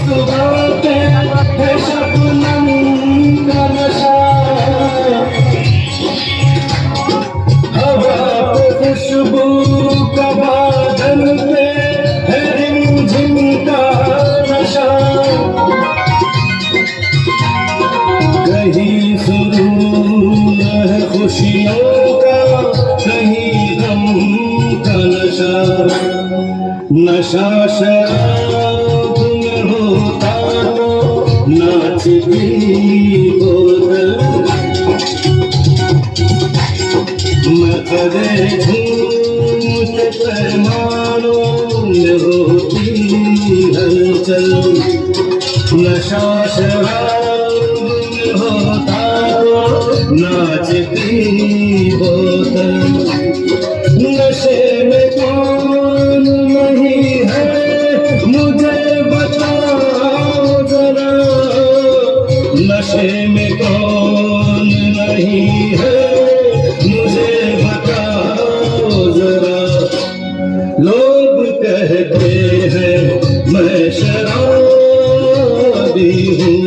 सुबह है शबनम का नशा, हवा पे खुशबू का बादल पे है रिमझिम का नशा, कहीं सुरूर है खुशियों का, कहीं गम का नशा। नशा शराब में होता तो नाचती बोतल, मकरे झूमते पैमानों में होती हलचल। नशा शराब में होता तो नाचती बोतल, नशे में कौन नहीं है मुझे बताओ जरा, नशे में कौन नहीं है मुझे बताओ जरा। लोग कहते हैं मैं शराबी हूँ,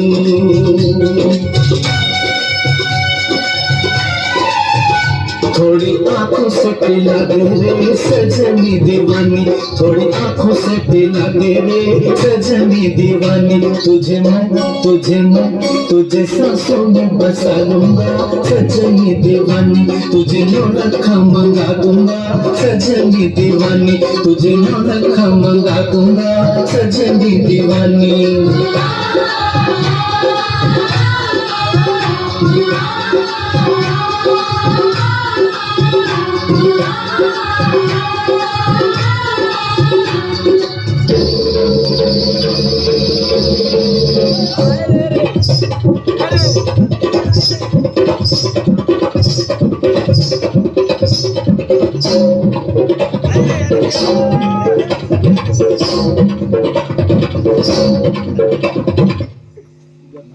थोड़ी आंखों से पिला दे रे सजनी दीवानी, थोड़ी आंखों से पिला दे रे सजनी दीवानी। तुझे तुझे सांसों में बसा लूंगा सजनी दीवानी, तुझे नौ लखा मंगा दूंगा सजनी दीवानी, तुझे नौ लखा मंगा दूंगा सजनी दीवानी।